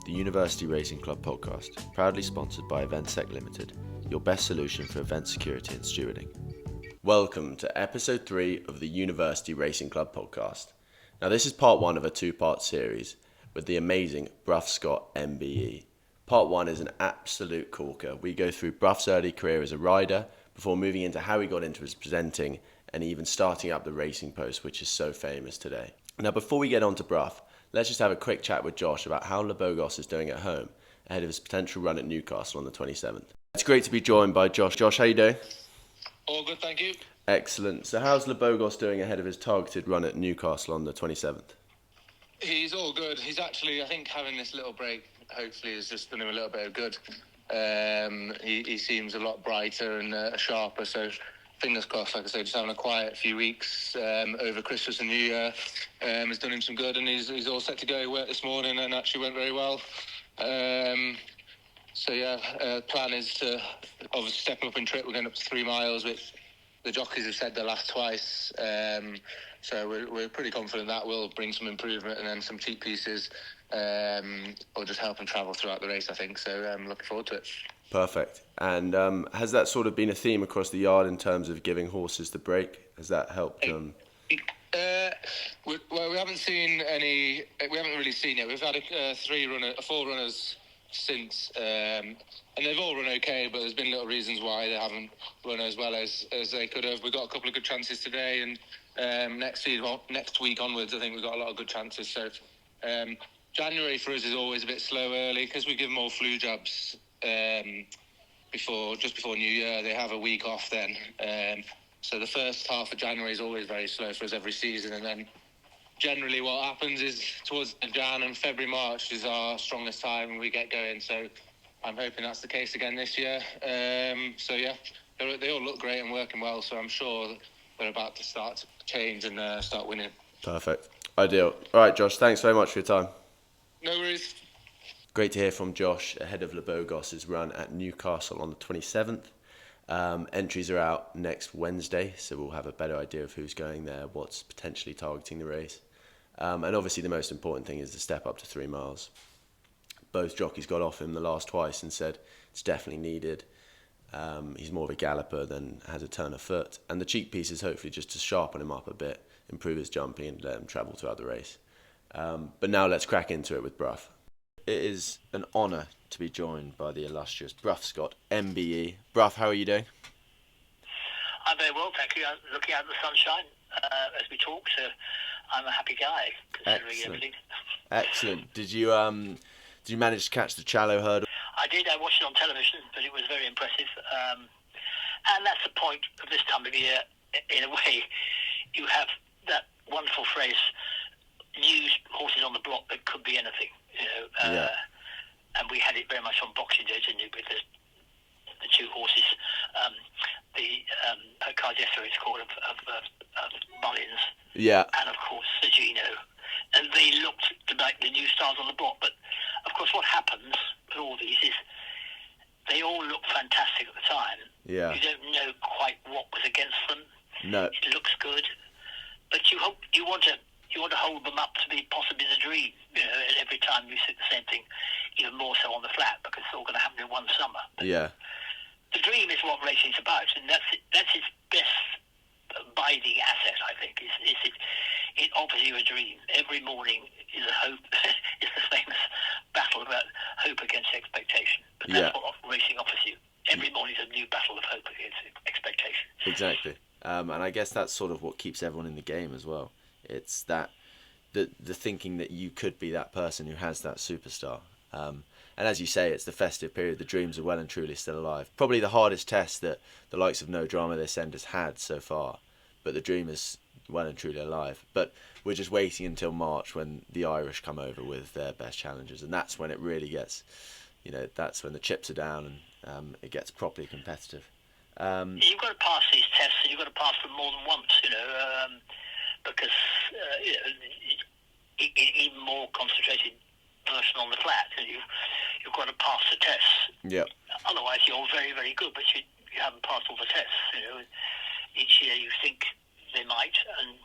the University Racing Club podcast, proudly sponsored by EventSec Limited, your best solution for event security and stewarding. Welcome to episode 3 of the University Racing Club podcast. Now this is part 1 of a 2-part series with the amazing Brough Scott MBE. Part 1 is an absolute corker. We go through Brough's early career as a rider before moving into how he got into his presenting and even starting up the racing post, which is so famous today. Now before we get on to Brough, let's just have a quick chat with Josh about how Beau Gosse is doing at home ahead of his potential run at Newcastle on the 27th. It's great to be joined by Josh. Josh, how you doing? All good, thank you. Excellent. So how's Beau Gosse doing ahead of his targeted run at Newcastle on the 27th? He's all good. He's actually, I think, having this little break hopefully has just done him a little bit of good. He seems a lot brighter and sharper, so fingers crossed, like I say, just having a quiet few weeks over Christmas and New Year has done him some good, and he's all set to go. He worked this morning and actually went very well. Plan is to obviously step up in trip. We're going up to 3 miles, which the jockeys have said the last twice. So we're pretty confident that will bring some improvement and then some cheap pieces or just help him travel throughout the race, I think. So I'm looking forward to it. Perfect. And has that sort of been a theme across the yard in terms of giving horses the break? Has that helped? We haven't seen any. We haven't really seen it. We've had 4 runners since, and they've all run okay. But there's been little reasons why they haven't run as well as they could have. We got a couple of good chances today, and next week onwards, I think we've got a lot of good chances. So January for us is always a bit slow early because we give them all flu jabs. Before New Year, they have a week off then. So the first half of January is always very slow for us every season, and then generally what happens is towards Jan and February, March is our strongest time and we get going. So I'm hoping that's the case again this year. They all look great and working well, so I'm sure they're about to start to change and start winning. Perfect. Ideal. All right, Josh, thanks very much for your time. No worries. Great to hear from Josh ahead of Beau Gosse's run at Newcastle on the 27th. Entries are out next Wednesday, so we'll have a better idea of who's going there, what's potentially targeting the race. And obviously the most important thing is the step up to 3 miles. Both jockeys got off him the last twice and said it's definitely needed. He's more of a galloper than has a turn of foot. And the cheek piece is hopefully just to sharpen him up a bit, improve his jumping and let him travel throughout the race. But now let's crack into it with Brough. It is an honour to be joined by the illustrious Brough Scott MBE. Brough, how are you doing? I'm very well, thank you. I'm looking out at the sunshine as we talk, so I'm a happy guy considering everything. Excellent. Did you manage to catch the Challow hurdle? I did. I watched it on television, but it was very impressive. And that's the point of this time of year. In a way, you have that wonderful phrase: "News horses on the block that could be anything." Yeah. And we had it very much on Boxing Day, didn't we, with the 2 horses, the Cardietto, it's called, of Mullins, yeah, and of course Sergino, and they looked like the new stars on the block. But of course, what happens with all these is they all look fantastic at the time. Yeah. You don't know quite what was against them. No. It looks good, but you want to hold them up to be possibly the dream. And every time you see the same thing, even more so on the flat, because it's all going to happen in one summer. But yeah. The dream is what racing's about, and that's its best abiding asset, I think. It offers you a dream. Every morning is a hope. It's the famous battle about hope against expectation. But that's what racing offers you. Every morning is a new battle of hope against expectation. Exactly. And I guess that's sort of what keeps everyone in the game as well. It's that the thinking that you could be that person who has that superstar. And as you say, it's the festive period. The dreams are well and truly still alive. Probably the hardest test that the likes of No Drama This End has had so far. But the dream is well and truly alive. But we're just waiting until March when the Irish come over with their best challengers. And that's when it really gets, that's when the chips are down and it gets properly competitive. You've got to pass these tests, and you've got to pass them more than once, because even more concentrated version on the flat, and you've got to pass the tests. Yeah. Otherwise, you're very, very good, but you haven't passed all the tests. Each year you think they might, and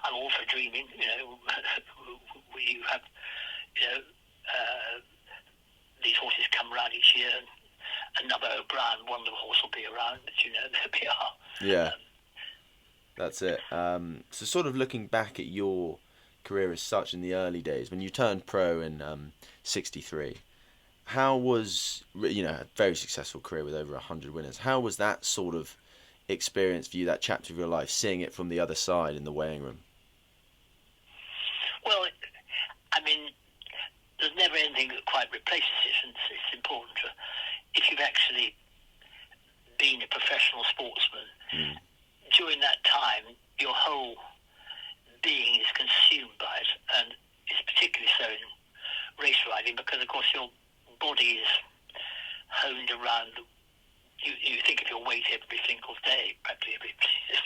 I'm all for dreaming. You have Yeah, that's it. So sort of looking back at your career as such in the early days, when you turned pro in '63, how was, a very successful career with over 100 winners? How was that sort of experience for you, that chapter of your life, seeing it from the other side in the weighing room? Well, I mean, there's never anything that quite replaces it, and it's important to, if you've actually been a professional sportsman, during that time, your whole being is consumed by it, and it's particularly so in race riding because, of course, your body is honed around. You think of your weight every single day, practically every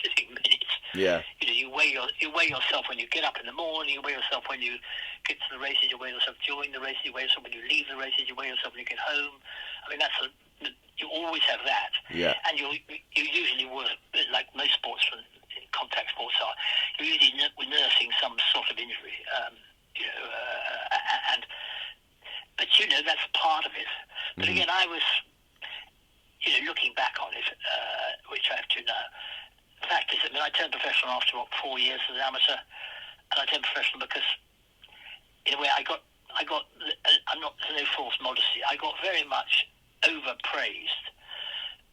15 minutes. Yeah. You weigh yourself when you get up in the morning. You weigh yourself when you get to the races. You weigh yourself during the races. You weigh yourself when you leave the races. You weigh yourself when you get home. I mean, you always have that. Yeah. And you usually work like most sportsmen, contact sports are. You're usually nursing some sort of injury. But that's part of it. But again, I was. Looking back on it, which I have to now, the fact is, I turned professional after 4 years as an amateur, and I turned professional because, in a way, I got. I'm not, there's no false modesty. I got very much overpraised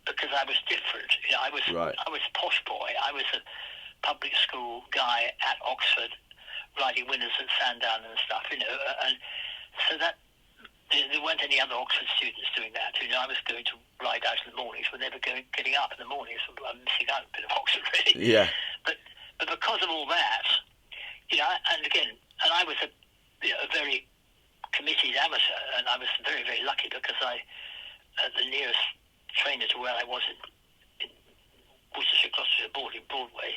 because I was different. I was a posh boy. I was a public school guy at Oxford, riding winners at Sandown and stuff. And so that. There weren't any other Oxford students doing that. I was going to ride out in the mornings when they were getting up in the mornings. So I'm missing out a bit of Oxford, really. Yeah. But because of all that, and again, and I was a very committed amateur, and I was very, very lucky because the nearest trainer to where I was in Worcestershire, Gloucestershire, Broadway,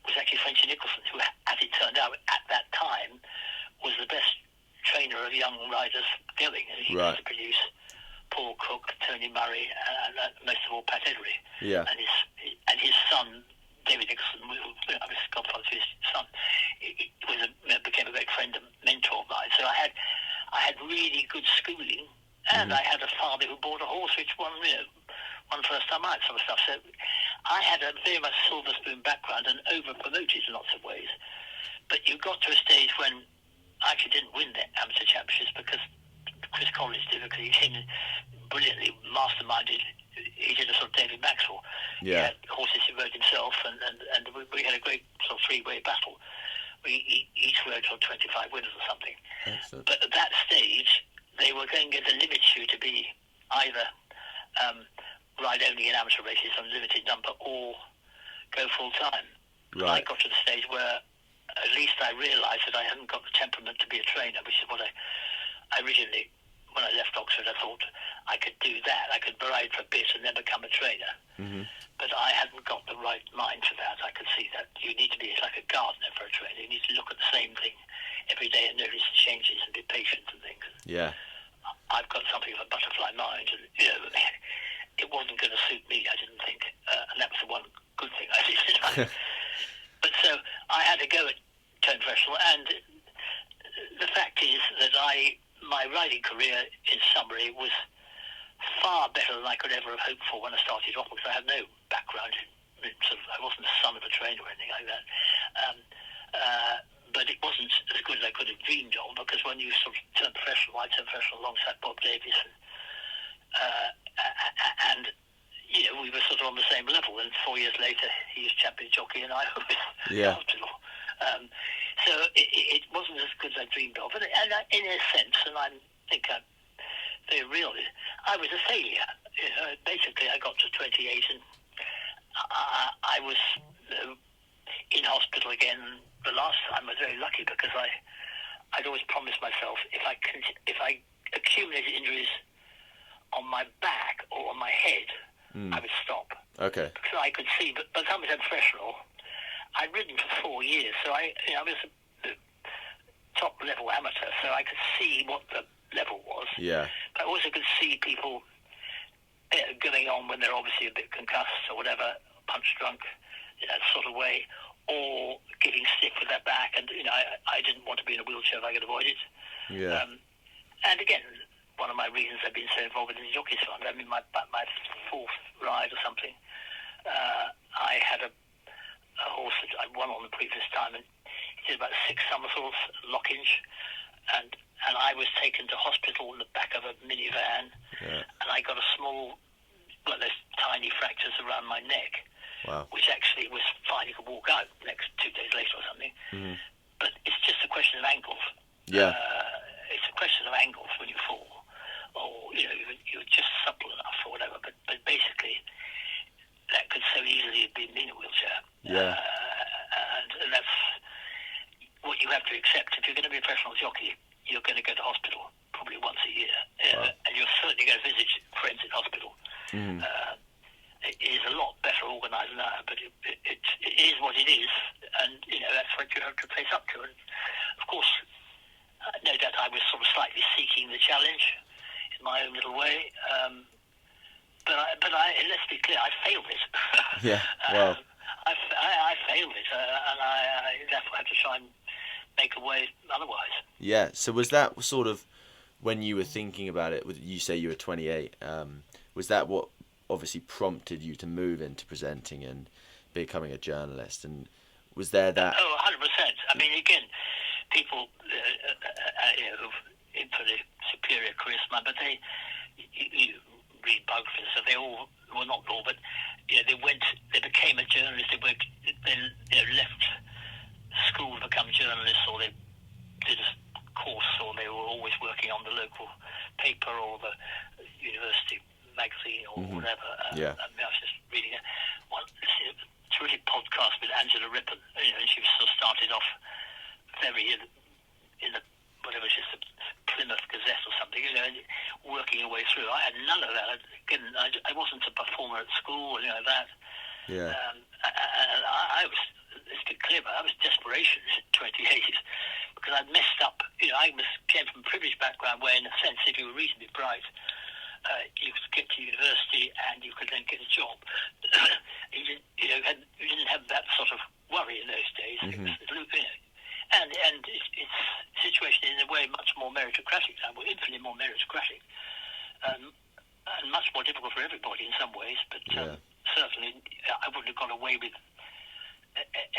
was actually Frenchy Nicholson, who, as it turned out, at that time, was the best trainer of young riders going. He used to produce Paul Cook, Tony Murray, and most of all Pat Eddery. Yeah. And his son David Nicholson, I was godfather to his son, became a great friend and mentor of mine. So I had really good schooling, and I had a father who bought a horse which won first time out, sort of stuff. So I had a very much silver spoon background and over promoted in lots of ways. But you got to a stage when I actually didn't win the amateur championships because Chris Collins did, because he came in brilliantly masterminded. He did a sort of David Maxwell. Yeah. He had horses he rode himself, and we had a great sort of three-way battle. We each rode for 25 winners or something. Excellent. But at that stage, they were going to limit you to be either ride only in amateur races on a limited number or go full-time. Right. And I got to the stage where at least I realised that I hadn't got the temperament to be a trainer, which is what I originally, when I left Oxford, I thought I could do that. I could ride for a bit and then become a trainer. But I hadn't got the right mind for that. I could see that you need to be like a gardener for a trainer. You need to look at the same thing every day and notice the changes and be patient and things. Yeah. I've got something of a butterfly mind, and it wasn't going to suit me, I didn't think. And that was the one good thing I did. But so I had to go at turn professional, and the fact is that my riding career, in summary, was far better than I could ever have hoped for when I started off, because I had no background in I wasn't the son of a trainer or anything like that. But it wasn't as good as I could have dreamed of, because when you sort of turn professional, I turned professional alongside Bob Davies, and we were sort of on the same level. And 4 years later, he was champion jockey, and I was after all. So it wasn't as good as I dreamed of. And in a sense, and I think I'm very real, I was a failure. Basically, I got to 28, and I was in hospital again. The last time I was very lucky because I'd always promised myself if I accumulated injuries on my back or on my head, I would stop. Okay. Because I could see, but by the time I was professional, I'd ridden for 4 years, so I was a top level amateur, so I could see what the level was. Yeah. But I also could see people going on when they're obviously a bit concussed or whatever, punch drunk, that sort of way, or getting stiff with their back, and I didn't want to be in a wheelchair if I could avoid it. Yeah. And again, one of my reasons I've been so involved in the Jockeys Fund, I mean, my fourth ride or something, I had a horse that I won on the previous time, and he did about 6 somersaults, lock-inch, and I was taken to hospital in the back of a minivan, and I got a small, those tiny fractures around my neck, which actually was fine. You could walk out next 2 days later or something. But it's just a question of angles. It's a question of angles when you fall, or you're just supple enough or whatever. But basically, that could so easily be me in a wheelchair. And that's what you have to accept. If you're going to be a professional jockey, you're going to go to hospital probably once a year, and you're certainly going to visit friends in hospital. It is a lot better organised now, but it is what it is, and that's what you have to face up to. And of course, no doubt I was sort of slightly seeking the challenge in my own little way, but let's be clear, I failed it. I failed it, and I therefore had to try and make a way otherwise. Yeah. So was that sort of when you were thinking about it? You say you were 28. Was that what obviously prompted you to move into presenting and becoming a journalist? And was there that? Oh, 100%. I mean, again, people who've infinitely superior charisma, but you read biographies, so they all, well, not all, but they became a journalist. They left school to become journalists, or they did a course, or they were always working on the local paper or the university magazine or whatever. I was just reading one terrific podcast with Angela Rippon, and she sort of started off very in the whatever it is, the Plymouth Gazette or something, and working her way through. I had none of that. Again, I wasn't a performer at school, that. I was, let's be clear about it, I was desperation at 28 because I'd messed up. I came from a privileged background where, in a sense, if you were reasonably bright, you could get to university and you could then get a job. you didn't have that sort of worry in those days. And it's a situation in a way much more meritocratic now, infinitely more meritocratic, and much more difficult for everybody in some ways. But certainly, I wouldn't have got away with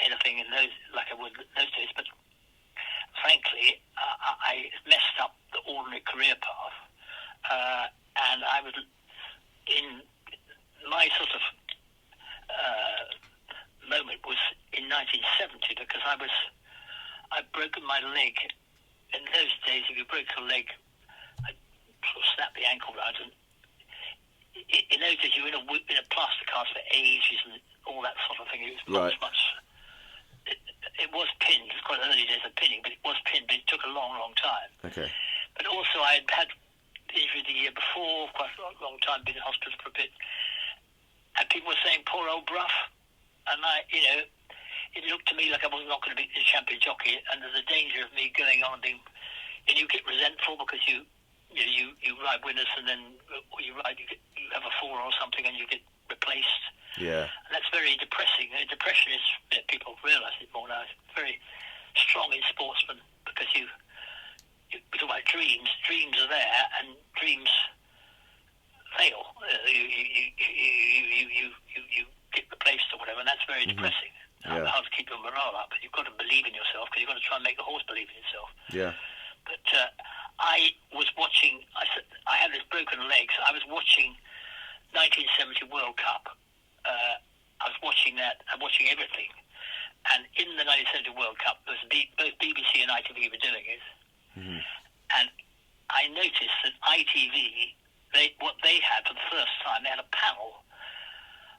anything in those like I would in those days. But frankly, I messed up the ordinary career path, and I was in my sort of moment was in 1970 because I'd broken my leg. In those days, if you broke your leg, I'd sort of snap the ankle round. And in those days, you were in a plaster cast for ages and all that sort of thing. It was much. It was pinned. It was quite early days of pinning, but it was pinned. But it took a long, long time. Okay. But also, I had injury the year before, quite a long time, been in hospital for a bit, and people were saying, "Poor old Brough," and it looked to me like I was not going to be the champion jockey, and there's a danger of me going on and being, and you get resentful because you ride winners and then you have a fall or something and you get replaced. Yeah. And that's very depressing. Depression is, people realise it more now, it's very strong in sportsmen because you talk about dreams. Dreams are there and dreams fail. You get replaced or whatever, and that's very depressing. Yeah. How to keep your morale up. You've got to believe in yourself because you've got to try and make the horse believe in itself. Yeah. But I was watching. I had this broken leg, so I was watching 1970 World Cup. I was watching that. I'm watching everything. And in the 1970 World Cup, both BBC and ITV were doing it. Mm-hmm. And I noticed that ITV, what they had for the first time, they had a panel.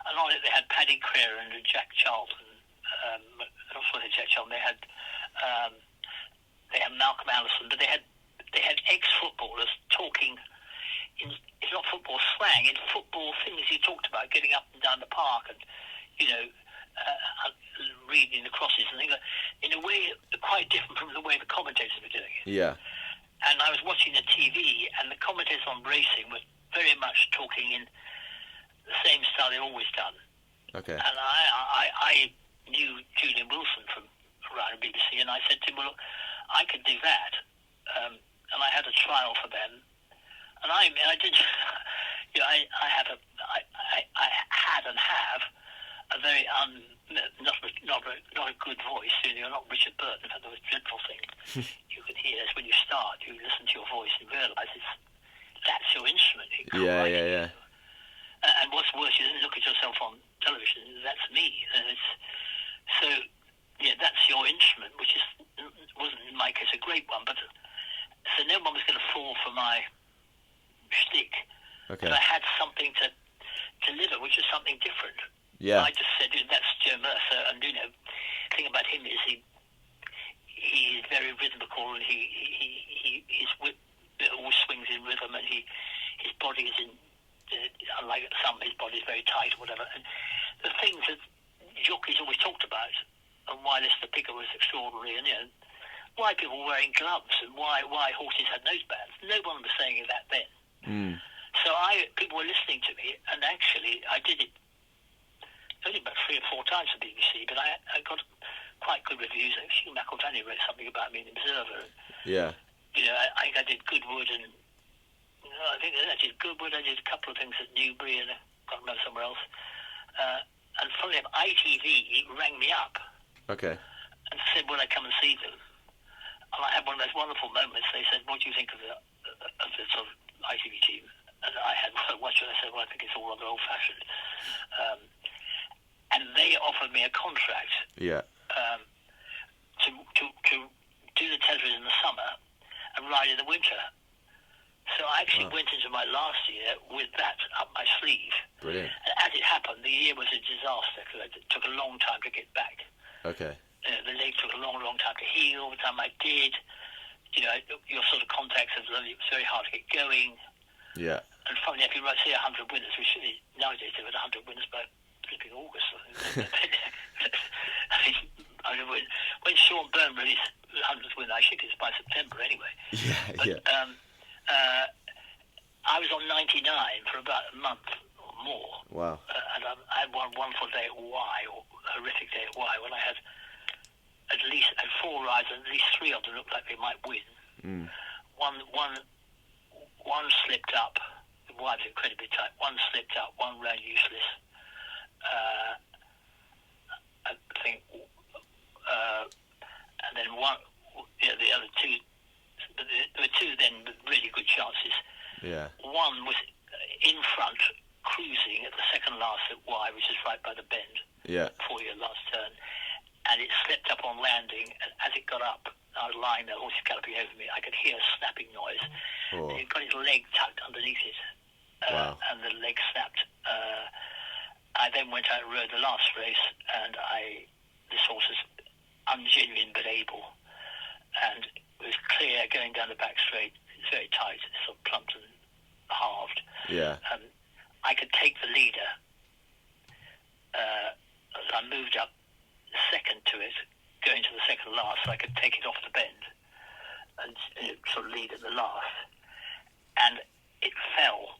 And on it they had Paddy Crerand and Jack Charlton. Also Jack Charlton. They had Malcolm Allison, but they had ex-footballers talking in, it's not football slang, in football things you talked about, getting up and down the park and reading the crosses and things like, in a way quite different from the way the commentators were doing it. Yeah. And I was watching the TV, and the commentators on racing were very much talking in the same style they've always done. Okay. And I knew Julian Wilson from around BBC, and I said to him, well, look, I could do that. And I had a trial for them. And I did, I had and have very not a good voice. You're not Richard Burton. In fact, there was a dreadful thing you could hear. Is when you start, you listen to your voice and realise that's your instrument. Yeah. And what's worse, you then look at yourself on television. That's me. So that's your instrument, which wasn't in my case a great one, but so no one was going to fall for my shtick. Okay. But I had something to deliver, which was something different. Yeah. I just said, that's Joe Mercer, and the thing about him is he is very rhythmical, and his whip always swings in rhythm, and his body is in. Unlike some, his body is very tight or whatever. And the things that jockeys always talked about, and why Lister Picker was extraordinary, and why people were wearing gloves, and why horses had nosebands. No one was saying that then. Mm. So people were listening to me, and actually I did it only about 3 or 4 times for BBC, but I got quite good reviews. Hugh McElvany wrote something about me in the Observer. Yeah. I think I did Goodwood, and I think I did Goodwood. I did a couple of things at Newbury, and I can't remember somewhere else. And funnily enough, ITV rang me up. Okay. And said, "Will I come and see them?" And I had one of those wonderful moments. They said, "What do you think of the sort of ITV team?" And I had, "What should I say?" "Well, I think it's all rather old-fashioned." And they offered me a contract. Yeah. To do the television in the summer and ride in the winter. So I actually went into my last year with that up my sleeve. Brilliant. And as it happened, the year was a disaster because it took a long time to get back. Okay. The leg took a long time to heal. By the time I did, your sort of contacts of it was very hard to get going. Yeah. And finally, if you say 100 winners, which nowadays they've had 100 winners by flipping August. I mean, when Sean Byrne released the 100th winner, I think it's by September anyway. Yeah. I was on 99 for about a month or more. Wow. And I had one wonderful day at Y, or a horrific day at Y, when I had at least 4 rides, and at least 3 of them looked like they might win. Mm. One slipped up. The Y was incredibly tight. One slipped up. One ran useless. I think, and then the other 2. There were 2 then with really good chances. Yeah. One was in front, cruising at the second last at Y, which is right by the bend. Yeah. Before your last turn, and it slipped up on landing. And as it got up, I was lying there, the horse was galloping over me. I could hear a snapping noise. Oh. And it got his leg tucked underneath it, Wow. and the leg snapped. I then went out and rode the last race, and this horse is ungenuine but able, and it was clear going down the back straight. It's very tight, it's sort of plumped and halved. Yeah. I could take the leader. I moved up second to it, going to the second last, so I could take it off the bend and sort of lead at the last. And it fell.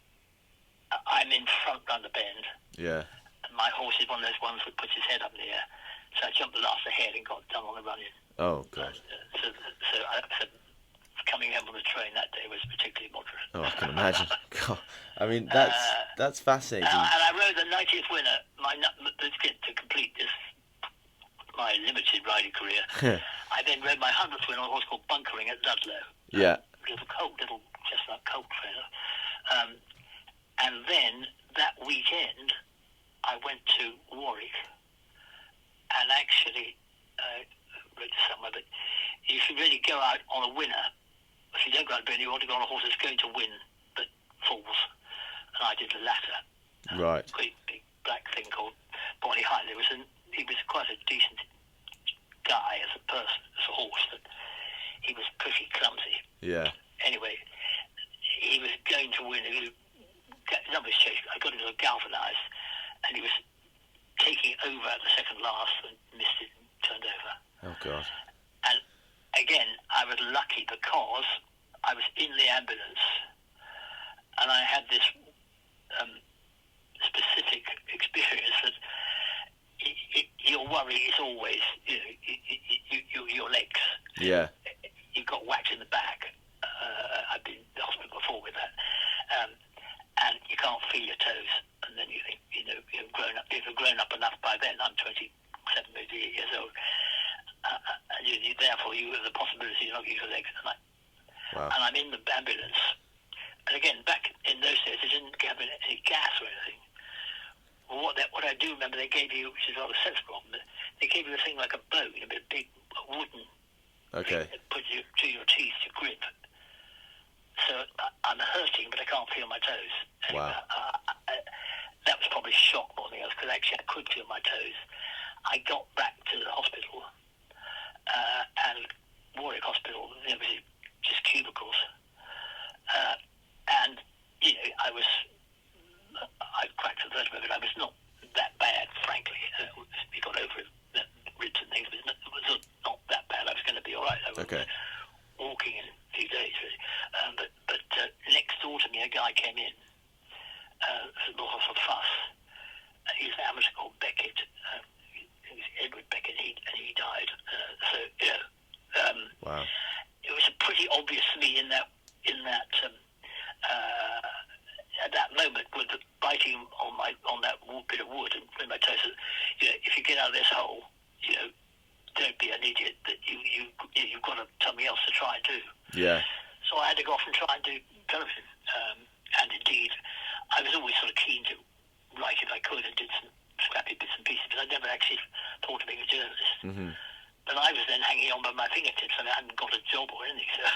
I'm in front down the bend. Yeah. And my horse is one of those ones that puts his head up in the air. So I jumped the last ahead and got done on the run-in. Oh, God. So coming home on the train that day was particularly moderate. Oh, I can imagine. God. I mean, that's fascinating. And I rode the 90th winner. Let's get to complete this, my limited riding career. I then rode my 100th winner on a horse called Bunkering at Ludlow. Yeah. Little chestnut colt trainer. And then that weekend, I went to Warwick, and actually, I wrote this somewhere, but you should really go out on a winner. If you don't go out on a winner, you want to go on a horse that's going to win, but falls. And I did the latter. Right. Great big black thing called Bonnie Highland. He was quite a decent guy as a person, as a horse, but he was pretty clumsy. Yeah. Anyway, he was going to win. Numbers chase. I got him galvanised, and he was taking over at the second last and missed it and turned over. Oh, God. And again, I was lucky because I was in the ambulance, and I had this specific experience that your worry is always, your legs. Yeah. You got whacked in the back. I've been in the hospital before with that. And you can't feel your toes. And then you think, you've grown up enough by then. again, back in those days, they didn't have any gas or anything. Well, what I do remember, they gave you, which is rather sensible, they gave you a thing like a bow, a big wooden Okay. thing that put you to your teeth to grip. So I'm hurting, but I can't feel my toes. Anyway, Wow. that was probably shock more than else, because actually I could feel my toes. I got back to the hospital, and Warwick Hospital, there was just cubicles. And, I cracked the vertebra, but I was not that bad, frankly. We got over it, ribs and things, but it was not that bad. I was going to be all right. I was walking in a few days, really. But next door to me, a guy came in, a lot of a fuss. He's an amateur called Beckett. It was Edward Beckett, and he died. Wow. It was pretty obvious to me in that at that moment, with the biting on that bit of wood and my toes, if you get out of this hole, don't be an idiot. That you've got something else to try and do. Yeah. So I had to go off and try and do television, and indeed, I was always sort of keen to write if I could, and did some scrappy bits and pieces, but I never actually thought of being a journalist. Mm-hmm. But I was then hanging on by my fingertips, and I hadn't got a job or anything. So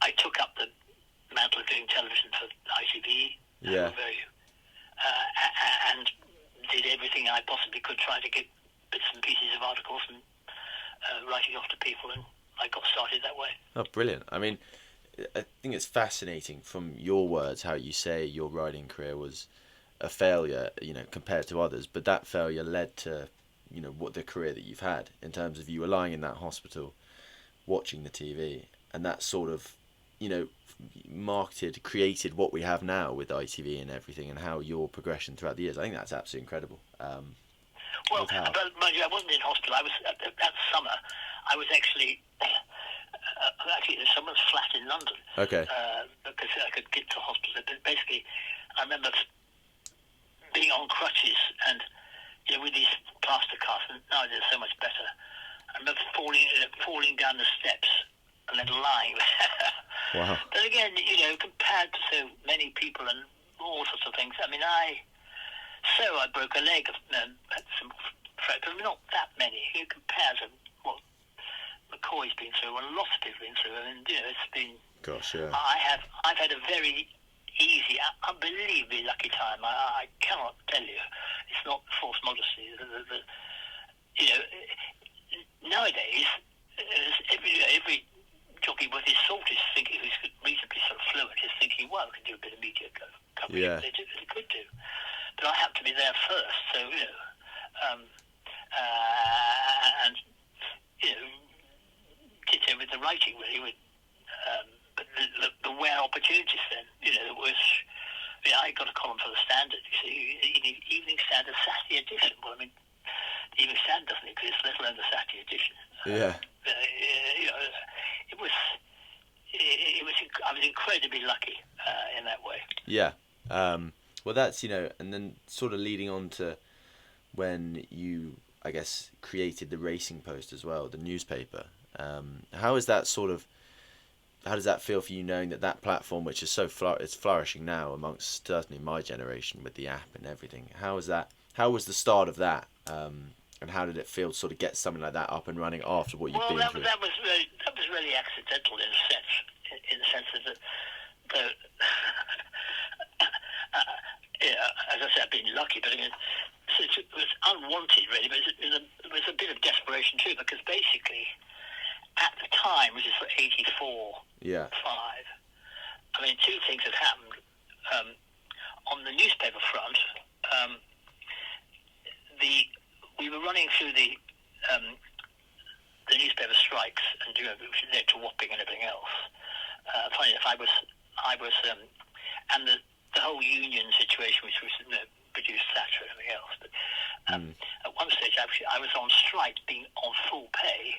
I took up the mantle of doing television for ITV. Yeah. And did everything I possibly could, trying to get bits and pieces of articles and writing off to people, and I got started that way. Oh, brilliant. I mean, I think it's fascinating from your words how you say your writing career was a failure, compared to others, but that failure led to, what the career that you've had, in terms of you were lying in that hospital, watching the TV, and that sort of, created what we have now with ITV and everything, and how your progression throughout the years. I think that's absolutely incredible. Well, but mind you, I wasn't in hospital. I was that summer. I was actually in someone's flat in London. Okay. Because I could get to hospital. But basically, I remember being on crutches and with these plaster casts. And now they're so much better. I remember falling down the steps and then lying there. Wow. But again, compared to so many people and all sorts of things. I mean, I broke a leg, had some fractures, but not that many. Compared to what McCoy's been through, and lots of people have been through, and it's been. Gosh, yeah. I've had a very easy, unbelievably lucky time. I cannot tell you. It's not false modesty. Nowadays, every jockey with his salt is thinking, who's reasonably sort of fluent, is thinking, well, I can do a bit of media coverage. Yeah. They could do. But I had to be there first, so, and, did so with the writing, really, but the rare opportunities then, there was, I got a column for the Standard, you see, Evening Standard Saturday edition. Well, I mean, the Evening Standard doesn't exist, let alone the Saturday edition. Yeah. I was incredibly lucky in that way. Yeah. Well, that's, and then sort of leading on to when you, I guess, created the Racing Post as well, the newspaper. How does that feel for you, knowing that platform, which is so it's flourishing now amongst certainly my generation with the app and everything? How was the start of that? And how did it feel to sort of get something like that up and running after what you've been through? That was really accidental in the sense that as I said, I've been lucky, but it was unwanted really. But it was a bit of desperation too, because basically at the time, which is for 84, yeah, 5. I mean, two things had happened on the newspaper front. We were running through the newspaper strikes, and which led to Wapping and everything else. Funny enough, I was, and the whole union situation, which was produced Thatcher and everything else. But at one stage, I was on strike, being on full pay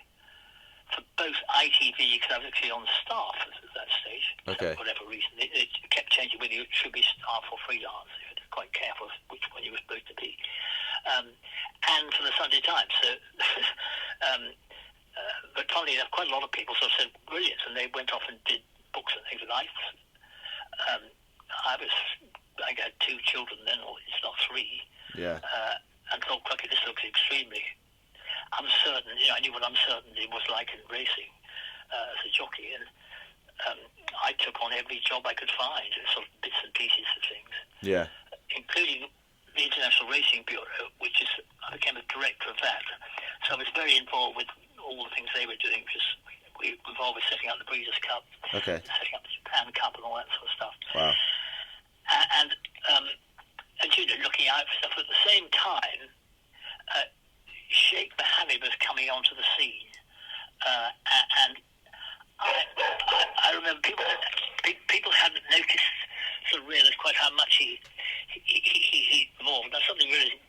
for both ITV, because I was actually on staff at that stage. Okay. For whatever reason, it kept changing whether you should be staff or freelance. You had to be quite careful which one you were supposed to be. And for the Sunday Times. So, but funnily enough, quite a lot of people sort of said brilliant, and they went off and did books and things, and I I got 2 children then, or it's not 3. Yeah. And thought, "Crikey, this looks extremely uncertain." I knew what uncertainty was like in racing as a jockey, and I took on every job I could find, sort of bits and pieces of things, Yeah. including the International Racing Bureau, I became a director of that. So I was very involved with all the things they were doing, because we were involved with setting up the Breeders' Cup, Okay. setting up the Japan Cup and all that sort of stuff. Wow. And looking out for stuff. At the same time, Sheikh Mohammed was coming onto the scene, and I remember people hadn't noticed, sort of realised quite how much he evolved. Now, something really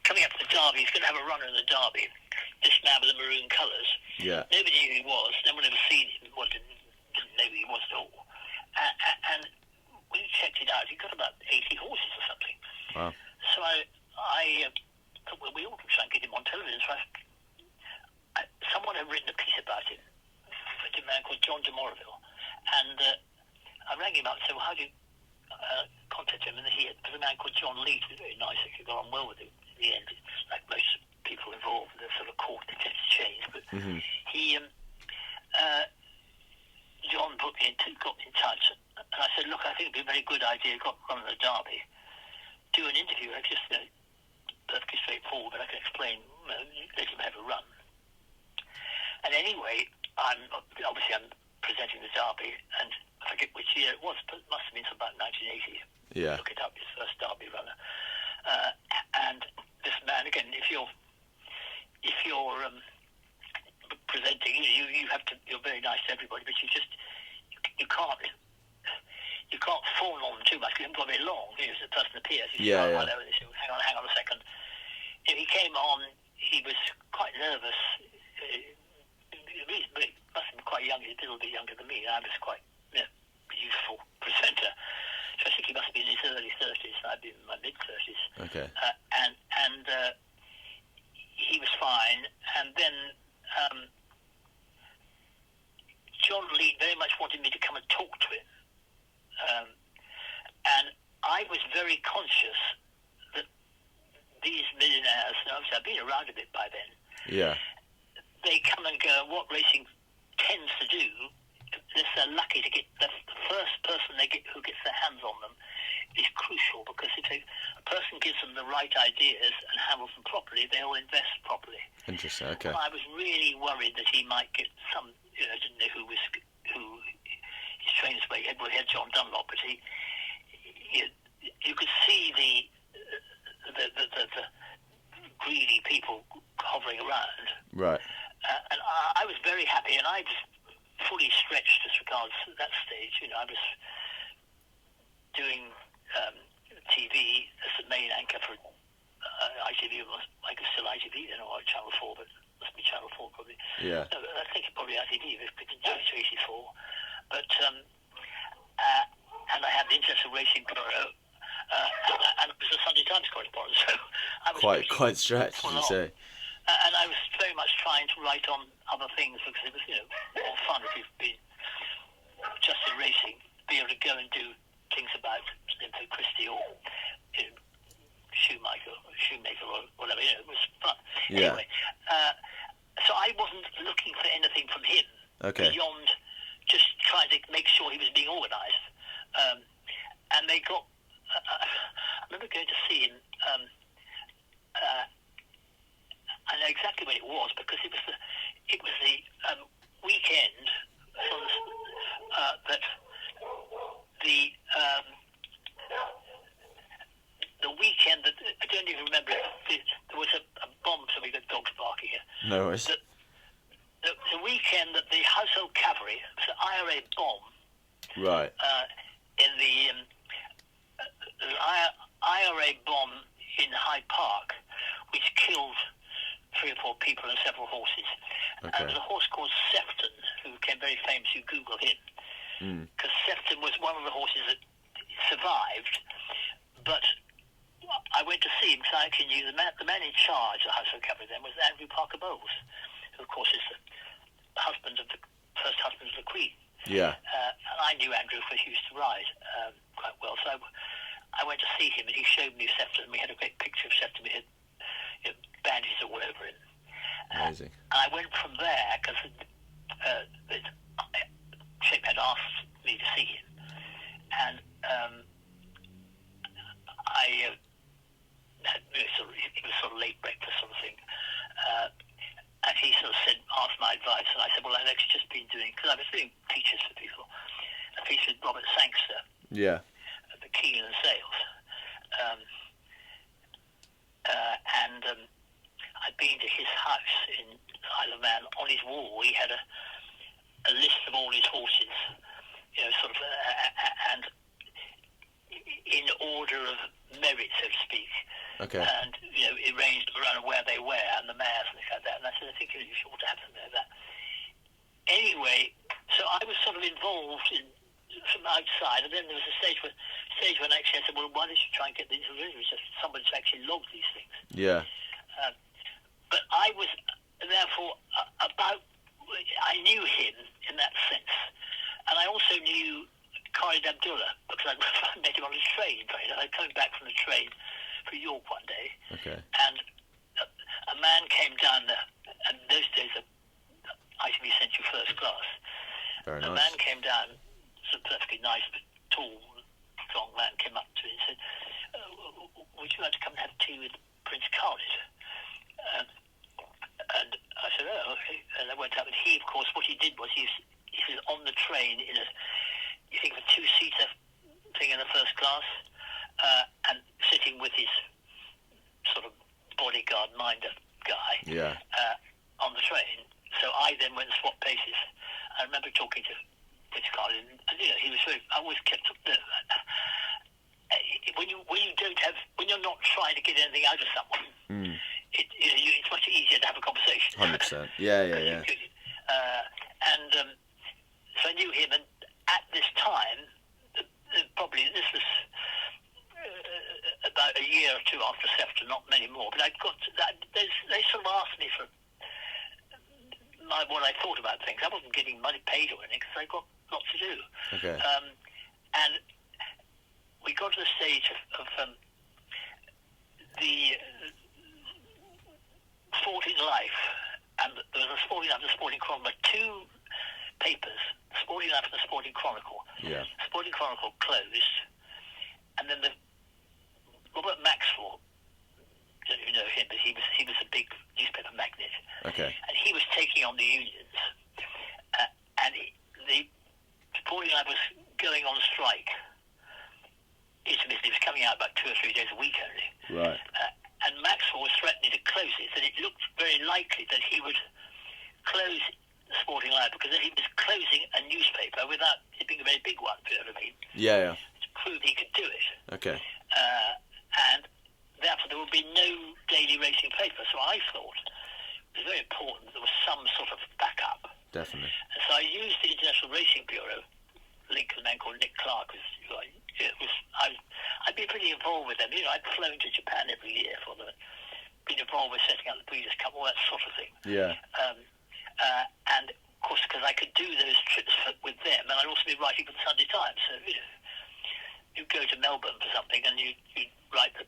coming up to the Derby, he's going to have a runner in the Derby. This man with the maroon colours. Yeah. Nobody knew who he was. No one ever seen him. Well, didn't know who he was at all. And we checked it out. He got about 80 horses or something. Wow. So I thought, well, we ought to try and get him on television. So someone had written a piece about him, a man called John de Moraville, and I rang him up and said, "Well, how do you contact him?" And there was a man called John Leet, who was very nice. He got on well with him in the end, like most people involved. They're sort of caught, they tend to change. But he, John got me in touch, and I said, "Look, I think it'd be a very good idea. Got run the Derby, do an interview. I just perfectly straightforward, but I can explain. Let him have a run." And anyway, I'm presenting the Derby, and I forget which year it was, but it must have been about 1980. Yeah. Look it up, his first Derby runner. And this man, again, if you're presenting, you're very nice to everybody, but you can't fawn on them too much. You haven't got very long. As the person appears, you say, "Hello," and they say, hang on a second. If he came on, he was quite nervous. He must have been quite young. He's a little bit younger than me. I was quite youthful presenter. So I think he must be in his early 30s. I'd be in my mid-30s. Okay. And he was fine. And then John Lee very much wanted me to come and talk to him. And I was very conscious that these millionaires, obviously I've been around a bit by then, Yeah. they come and go. What racing tends to do, if they're lucky to get the first person who gets their hands on them, is crucial, because if a person gives them the right ideas and handles them properly, they'll invest properly. Interesting. Okay. And I was really worried that he might get some. I didn't know who his trainers were. He had John Dunlop, but you could see the greedy people hovering around. Right. And I was very happy, and I was fully stretched as regards that stage. I was doing TV as the main anchor for ITV. I guess still ITV then, or Channel 4, but it must be Channel 4 probably. Yeah. No, I think it's probably ITV, if it's 84. But and I had the International Racing Bureau, and it was a Sunday Times correspondent, so I was Quite stretched, as you say. And I was very much trying to write on other things, because it was, more fun if you've been just in racing, be able to go and do things about Christie or Shoemaker or whatever. It was fun. Yeah. Anyway, so I wasn't looking for anything from him beyond just trying to make sure he was being organised. And they got. I remember going to see him. I know exactly when it was, because it was the weekend that the weekend that I don't even remember. There was a bomb. Somebody got dogs barking here. No worries. The weekend that the Household Cavalry, it was an IRA bomb. Right. In the IRA bomb in Hyde Park, which killed 3 or 4 people and several horses. Okay. And there was a horse called Sefton, who became very famous. You Google him, because Sefton was one of the horses that survived. But I went to see him because I actually knew the man in charge of the Household Cavalry then was Andrew Parker Bowles, who of course is the first husband of the Queen. Yeah. And I knew Andrew because he used to ride quite well. So I went to see him, and he showed me Sefton, and we had a great picture of Sefton. We had bandages or whatever in. Amazing. And I went from there because Chip had asked me to see him, and I had it was sort of late breakfast sort of thing, and he sort of asked my advice, and I said, well, I've actually just been doing, because I was doing features for people, a piece with Robert Sangster, Yeah. the Keel and Sails, and I'd been to his house in Isle of Man. On his wall, he had a list of all his horses, sort of, and in order of merit, so to speak. Okay. And arranged around where they were and the mares and things like that. And I said, I think you ought to have something like that. Anyway, so I was sort of involved from outside, and then there was a stage when actually I said, well, why don't you try and get these? It was just someone to actually log these things. Yeah. But I was therefore I knew him in that sense, and I also knew Khalid Abdullah because I met him on a train. I was coming back from the train for York one day, Okay. and a man came down there, and those days ITV sent you first class. Very A nice. man came down, a perfectly nice, but tall, strong man came up to me and said, would you like to come and have tea with Prince Khalid? And I said, oh, okay. And I went up, and he, of course, what he did was he was on the train in a two-seater thing in the first class, and sitting with his sort of bodyguard minder guy on the train. So I then went and swapped places. I remember talking to Prince Khalid, and he was very. I always kept up there. When you're not trying to get anything out of someone, it's much easier to have a conversation. 100%. Yeah. So I knew him, and at this time, probably this was about a year or two after Sefton, not many more. But they sort of asked me for what I thought about things. I wasn't getting money paid or anything because I got lots to do. Okay. And we got to the stage of the Sporting Life, and there was a Sporting Life and the Sporting Chronicle, two papers, Sporting Life and the Sporting Chronicle. Yeah. Sporting Chronicle closed, and then Robert Maxwell, I don't know if you know him, but he was a big newspaper magnate. Okay. And he was taking on the unions, and the Sporting Life was going on strike. It was coming out about 2 or 3 days a week only. Right. And Maxwell was threatening to close it, and it looked very likely that he would close the Sporting Life because he was closing a newspaper without it being a very big one, if you know what I mean. Yeah. To prove he could do it. Okay. And therefore there would be no daily racing paper. So I thought it was very important there was some sort of backup. Definitely. And so I used the International Racing Bureau, linked with a man called Nick Clark, I'd been pretty involved with them. I'd flown to Japan every year for them, been involved with setting up the Breeders' Cup, all that sort of thing. Yeah. And of course, because I could do those trips with them, and I'd also be writing for the Sunday Times. So you go to Melbourne for something, and you write the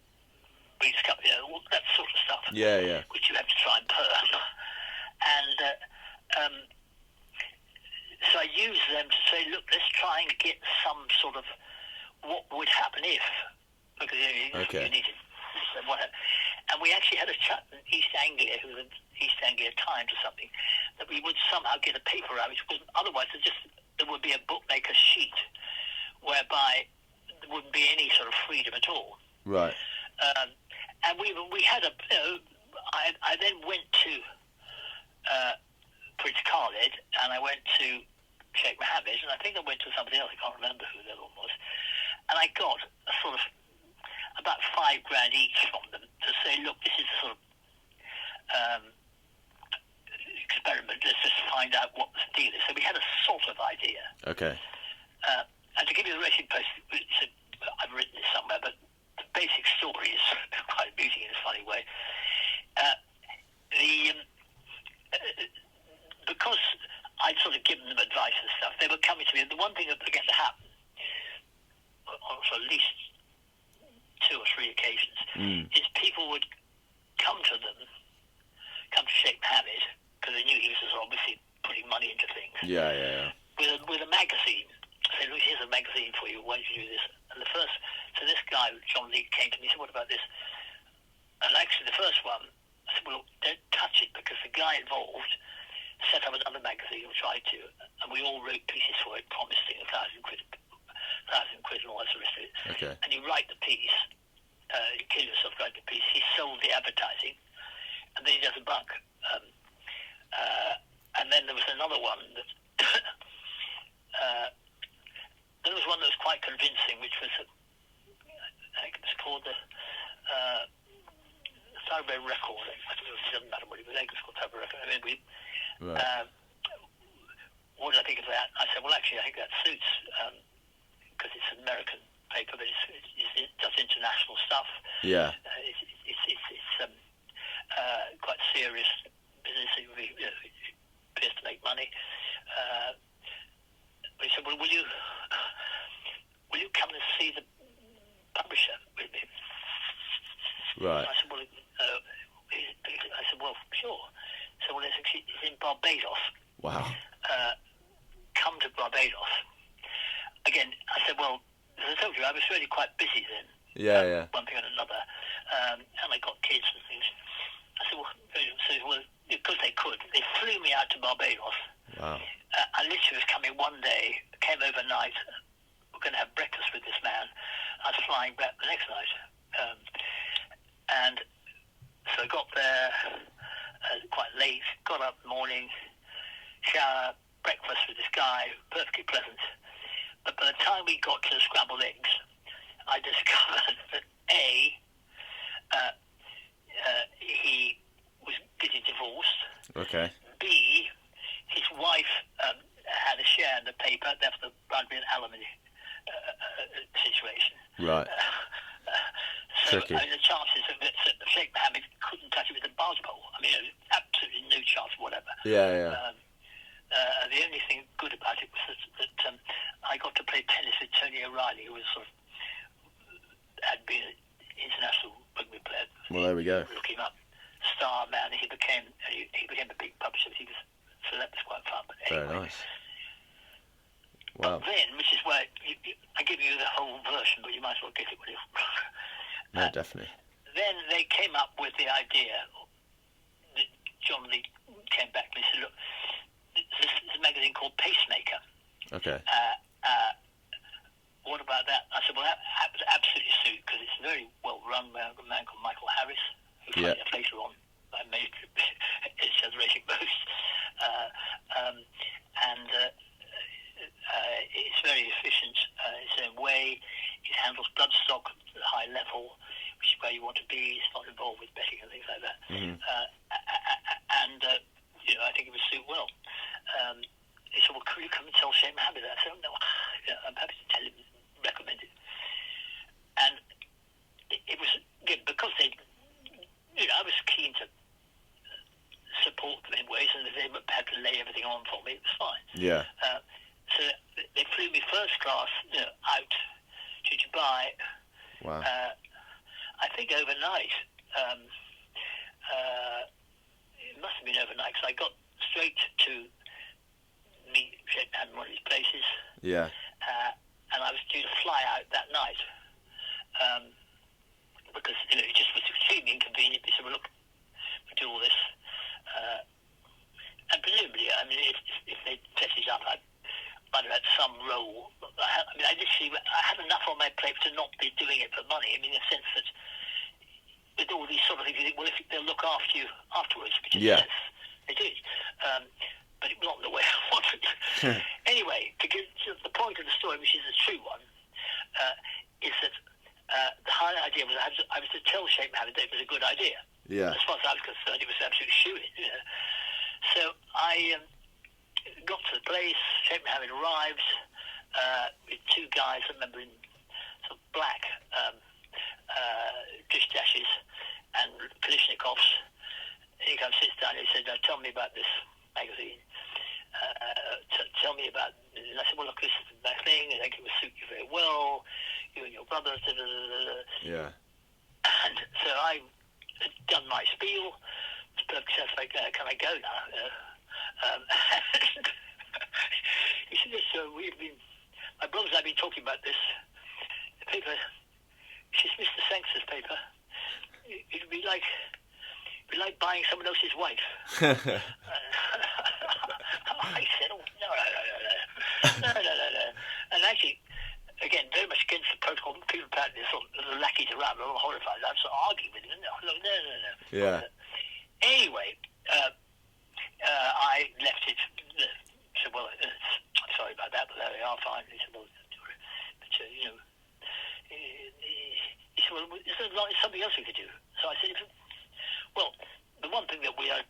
Breeders' Cup, all that sort of stuff. Yeah. Which you have to try and perm. And so I used them to say, look, let's try and get some sort of what would happen if, because you need to. And we actually had a chat in East Anglia, who was an East Anglia Times or something, that we would somehow get a paper out, which was otherwise there would be a bookmaker's sheet whereby there wouldn't be any sort of freedom at all. Right. And we had I then went to Prince Khalid, and I went to Sheikh Mohammed, and I think I went to somebody else. I can't remember who the other one was. And I got a sort of about $5,000 each from them to say, look, this is a sort of experiment. Let's just find out what the deal is. So we had a sort of idea. Okay. And to give you the Racing Post, I've written it somewhere, but the basic story is quite amusing in a funny way. Because I'd sort of given them advice and stuff, they were coming to me. And the one thing that began to happen on at least 2 or 3 occasions is people would come to Sheikh Mohammed, because they knew he was obviously putting money into things. Yeah. With a magazine. I said, look, here's a magazine for you. Why don't you do this? And so this guy, John Lee, came to me and said, what about this? And actually, the first one, I said, well, don't touch it, because the guy involved set up another magazine, or tried to, and we all wrote pieces for it, promising £1,000 and all that sort of stuff. Okay. And you write the piece, you kill yourself writing the piece. He sold the advertising, and then he does $1. And then there was another one that there was one that was quite convincing, which was I think it was called the Thoroughbred Record. It doesn't matter what it was. I think it was called Thoroughbred Record. I mean, what did I think of that? I said, well, actually, I think that suits, because it's an American paper, but it does international stuff. Yeah. It's quite serious business. It appears to make money. But he said, well, will you come and see the publisher with me? Right. I said, well, sure. So, well, it's in Barbados. Wow. Come to Barbados. Again, I said, well, as I told you, I was really quite busy then. Yeah. One thing and another. And I got kids and things. I said, well, because they could, they flew me out to Barbados. Wow. I literally was coming one day, came overnight. We're going to have breakfast with this man. I was flying back the next night. And so I got there quite late, got up in the morning, shower, breakfast with this guy, perfectly pleasant. But by the time we got to the scrambled eggs, I discovered that he was getting divorced. Okay. B, his wife had a share in the paper. That's the Bradbury and alimony situation. Right. So, Tricky. I mean, the chances of that Sheikh Mohammed couldn't touch it with a barge pole. I mean, absolutely no chance whatever. Yeah. The only thing good about it was that I got to play tennis with Tony O'Reilly, who was had been an international rugby player. Well, there we go. Look him up, star man. He became a big publisher. So that was quite fun. But anyway. Very nice. Wow. But then, which is where I give you the whole version, but you might as well get it when you. No, definitely. Then they came up with the idea. John Lee came back and he said, look, this is a magazine called Pacemaker. Okay. What about that? I said, well, that would absolutely suit, because it's very well run by a man called Michael Harris, who later on I made his racing boats. It's very efficient in its own way. It handles bloodstock at a high level, which is where you want to be. It's not involved with betting and things like that. Mm-hmm. I think it would suit well. He said, well, could you come and tell Sheikh Mohammed that? I said, no, I'm happy to tell him, recommend it. And it was good, because I was keen to support them in ways, and if they had to lay everything on for me, it was fine. Yeah. So they flew me first class out to Dubai. Wow. I think overnight. It must have been overnight, because I got straight to meet Sheikh Mohammed in one of his places. Yeah. And I was due to fly out that night. Because it just was extremely inconvenient. He said, well, look, we do all this. And presumably, I mean, if they set it up, I might have had some role. I had enough on my plate to not be doing it for money. I mean, in the sense that with all these sort of things, you think, well, if they'll look after you afterwards, which is yes, they did. But it was not the way I wanted. Anyway, to get to the point of the story, which is a true one, is that the whole idea was I was to tell Sheikh Mohammed that it was a good idea. Yeah. As far as I was concerned, it was absolutely shooing. So I got to the place. Sheikh Mohammed arrives with 2 guys. I remember in sort of black dish dashes and Kalishnikovs. He comes, sits down. He said, "Tell me about this magazine." tell me about. And I said, well, look, this is my thing. I think it would suit you very well. You and your brother. Da, da, da, da. Yeah. And so I had done my spiel. But like, can I go now? He said, yes, my brothers and I have been talking about this paper. She said, Mr. Sangster's paper. It would be like buying someone else's wife. I said, oh, no. And actually, again, very much against the protocol. People apparently sort of the lackeys around are all horrified. I'm sort of arguing with them. No. Yeah. Anyway, I left it. Said, well, I'm sorry about that, but there we are, fine. He said, well, but, he said, well, is there something else we could do? So I said, well, the one thing that we are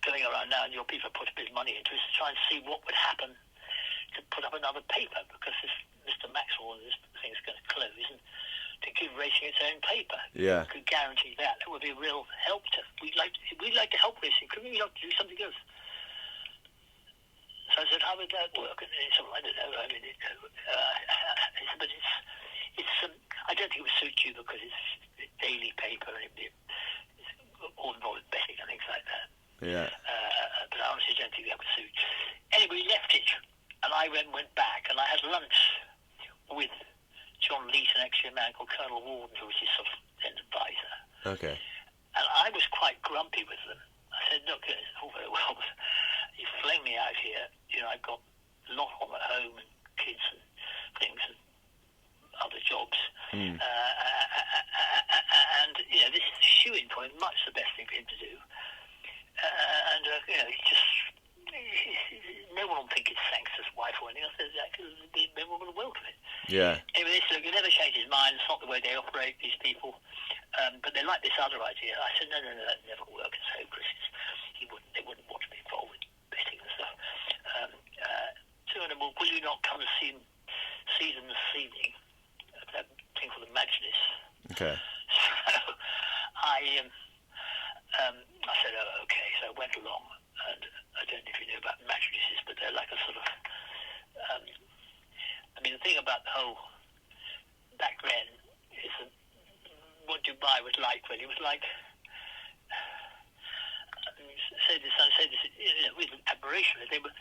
going around now, and your people have put a bit of money into, is to try and see what would happen to put up another paper, because this Mr. Maxwell and this thing's going to close, and to give racing its own paper. Yeah. We could guarantee that. That would be a real help to. We'd like to help racing. Couldn't we like to do something else? So I said, how would that work? And he said, well, I don't know. I mean, but it's I don't think it would suit you because it's a daily paper and it's all involved with betting and things like that. Yeah. But I honestly don't think that would suit. Anyway, we left it, and I went back, and I had lunch with John Leeson, actually a man called Colonel Warden, who was his sort of then advisor. Okay. And I was quite grumpy with them. I said, look, it's all very well, but you fling me out here. I've got a lot on at home and kids and things and other jobs. And, this is a shoe-in for him, much the best thing for him to do. No one will think it's Sangster's wife or anything else. Everyone will welcome it. Yeah. Anyway, they said, he never changed his mind. It's not the way they operate, these people. But they like this other idea. I said, no, that never works. It's hopeless. They wouldn't want to be involved with betting and stuff. So, well, will you not come and see them this evening at that thing called the Majlis? Okay. So I said, oh, okay. So I went along, and I don't know if you know about Majlises, but they're like a sort of. The thing about the whole back then is that what Dubai was like, really, it was like. I say this, with admiration. They were.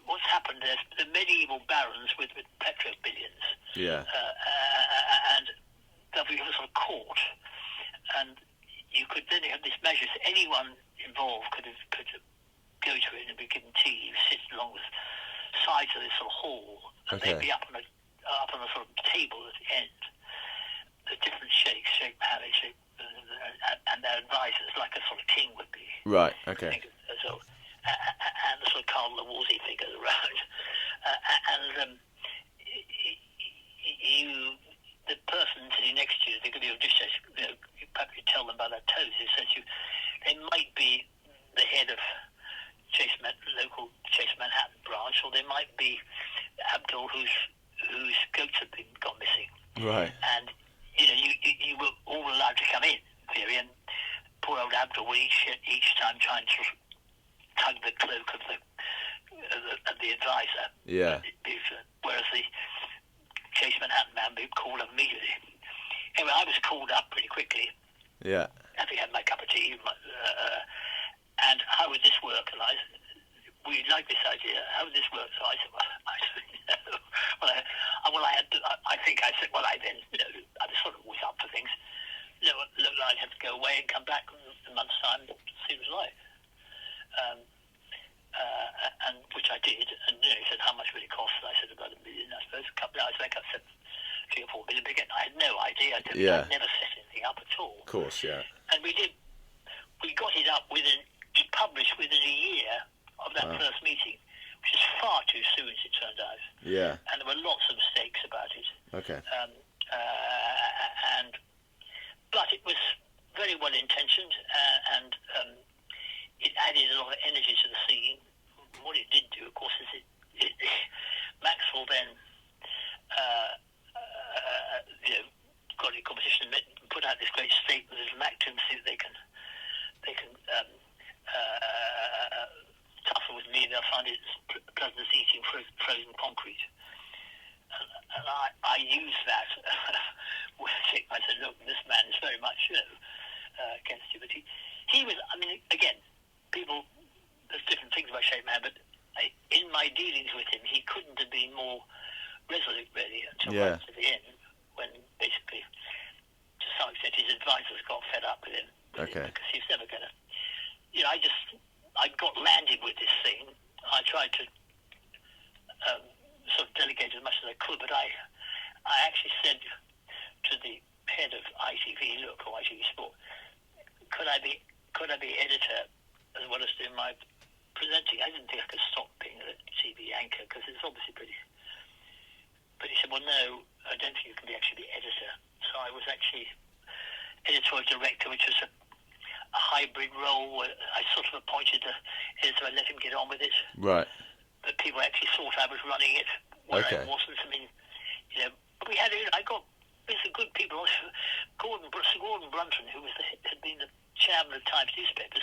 What's happened is the medieval barons with petro billions. Yeah. And there'll be a sort of court, and you could then have this measure. So anyone involved could go to it and be given tea. You sit along the sides of this sort of hall, and they'd be up on a sort of table at the end. The different sheikhs, Sheikh Mohammed, and their advisors, like a sort of king would be. Right. Okay. So, and the sort of Carl Lawsy figures around, the person sitting next to you, they could be just, you probably tell them by their toes. It says they might be the head of local Chase Manhattan branch, or they might be Abdul, whose goats have gone missing. Right. And you were all allowed to come in, theory, and poor old Abdul would each time trying to tug the cloak of the advisor. Yeah. Whereas the Chase Manhattan man would call up immediately. Anyway, I was called up pretty quickly. Yeah. Having had my cup of tea, and how would this work? And we like this idea. How would this work? So I said, I was sort of always up for things. Look, I'd have to go away and come back in a month's time to see what it was like. And which I did. And he said, how much would it cost? And I said, about $1 million, I suppose. I think I said $3 or $4 million. But again, I had no idea. I'd never set anything up at all. Of course, yeah. And we did. We got it up he published within a year of that first meeting, which is far too soon, as it turned out. Yeah. And there were lots of mistakes about it. Okay. But it was very well intentioned, and it added a lot of energy to the scene. What it did do, of course, is it Maxwell then got in competition and put out this great statement as Mac to see that they can tough And I used that. I said, look, this man is very much, against you. But he was, I mean, again, people, there's different things about Shape Man, but in my dealings with him, he couldn't have been more resolute, really, until right to the end, when basically, to some extent, his advisors got fed up with him. Okay. Because he was never going to, I got landed with this thing. I tried to sort of delegate as much as I could, but I actually said to the head of ITV, look, or ITV Sport, could I be editor as well as doing my presenting? I didn't think I could stop being a TV anchor because it's obviously pretty. But he said, well, no, I don't think you can actually be editor. So I was actually editorial director, which was a hybrid role where I sort of appointed the editor. I let him get on with it. Right. But people actually thought I was running it where I wasn't. I mean, but we had, I got some good people. Gordon Brunton, who had been the chairman of Times newspapers,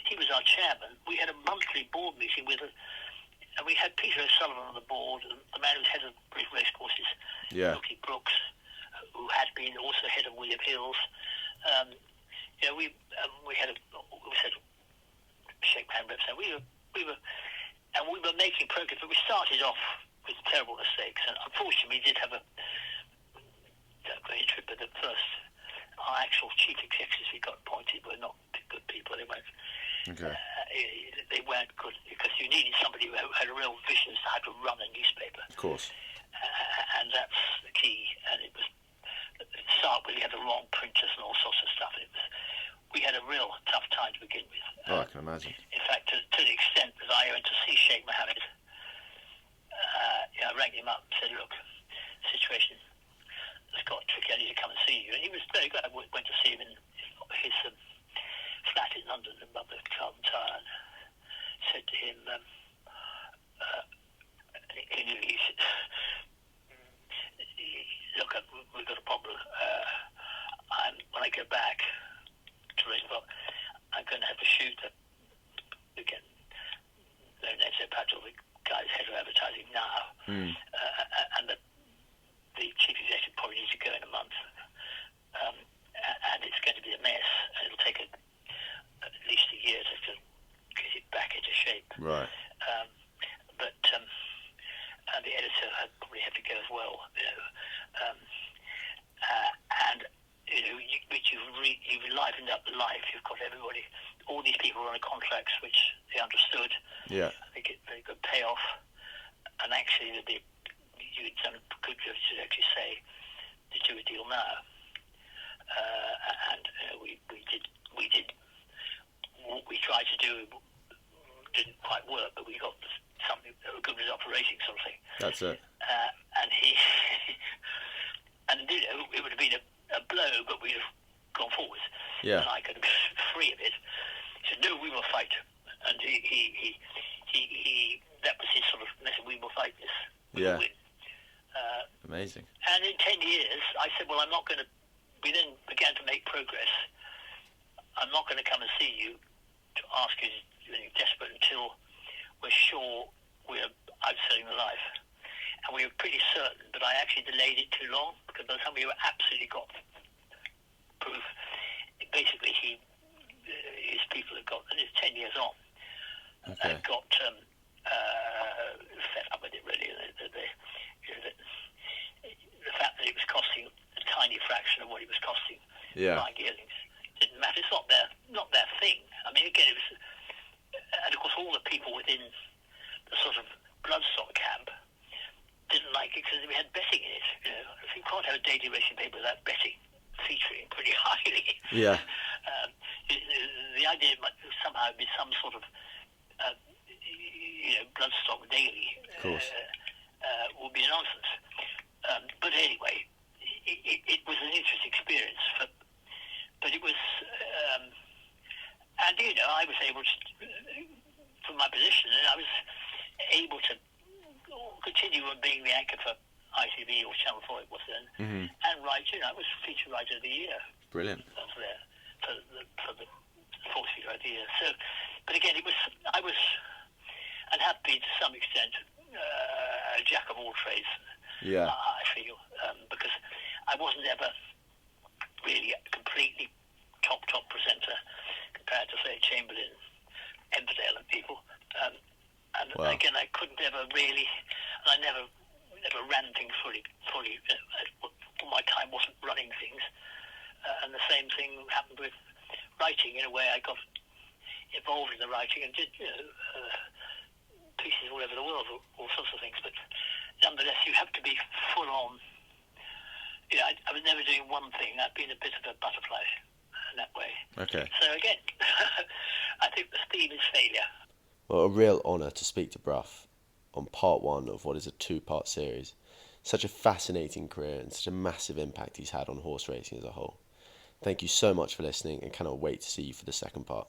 he was our chairman. We had a monthly board meeting and we had Peter O'Sullivan on the board, and the man who was head of British Racecourses, Wilkie Brooks, who had been also head of William Hills. We had Shape Man reps, and we were making progress, but we started off with terrible mistakes, and unfortunately we did have a great trip. But our actual chief executives we got appointed were not good people. They weren't. Okay. They weren't good because you needed somebody who had a real vision as to how to run a newspaper. Of course. And that's the key. And it was start with, we had the wrong printers and all sorts of stuff. We had a real tough time to begin with. I can imagine. In fact, to the extent that I went to see Sheikh Mohammed, I rang him up and said, look, the situation has got tricky, I need to come and see you. And he was very good. I went to see him in his flat in London above the Carlton Tower, and said to him, he said, look, we've got a problem. When I go back to Roosevelt, I'm going to have to shoot again. No names, perhaps all the guys head of advertising now, and the chief executive probably needs to go in a month, and it's going to be a mess, and it'll take at least a year to get it back into shape. Right. But the editor had probably have to go as well, and you've livened up the life. You've got everybody, all these people are on contracts which they understood. Yeah. They get very good payoff, and actually you'd done a good job to actually say to do a deal now, and we did what we tried to do. Didn't quite work, but we got something, a good result for racing, sort of thing. That's it. And it would have been a blow, but we'd have gone forward. Yeah. And I could have been free of it. He said, no, we will fight. And he that was his sort of message, we will fight this. We will win. Amazing. And in 10 years, I said, well, I'm not going to, we then began to make progress. I'm not going to come and see you to ask you to do anything desperate until we're sure we're outselling the life. And we were pretty certain, but I actually delayed it too long, because by the time we were absolutely got proof, basically his people had got, and it's 10 years on, had got fed up with it, really. The fact that it was costing a tiny fraction of what it was costing buying yearlings didn't matter. It's not their thing. I mean, again, it was, and of course all the people within the sort of bloodstock camp didn't like it because we had betting in it. You can't have a daily racing paper without betting featuring pretty highly. Yeah. The idea might somehow be some sort of bloodstock daily would be nonsense. But anyway, it was an interesting experience. But it was, and I was able to, from my position, I was able to continue on being the anchor for ITV or Channel 4 it was then, and write. I was feature writer of the year. Brilliant. That's there for the fourth feature of the year. So, but again, I was, and have been to some extent, a jack of all trades. Yeah. I figure I wasn't ever really a completely top presenter compared to, say, Chamberlain, Emberdale and people. And Wow. again, I couldn't ever really, and I never ran things fully. My time wasn't running things. And the same thing happened with writing. In a way, I got involved in the writing and did pieces all over the world, all sorts of things. But nonetheless, you have to be full on. I was never doing one thing. I've been a bit of a butterfly in that way. Okay. So again, I think the theme is failure. Well, a real honour to speak to Brough on part 1 of what is a 2-part series. Such a fascinating career and such a massive impact he's had on horse racing as a whole. Thank you so much for listening and cannot wait to see you for the second part.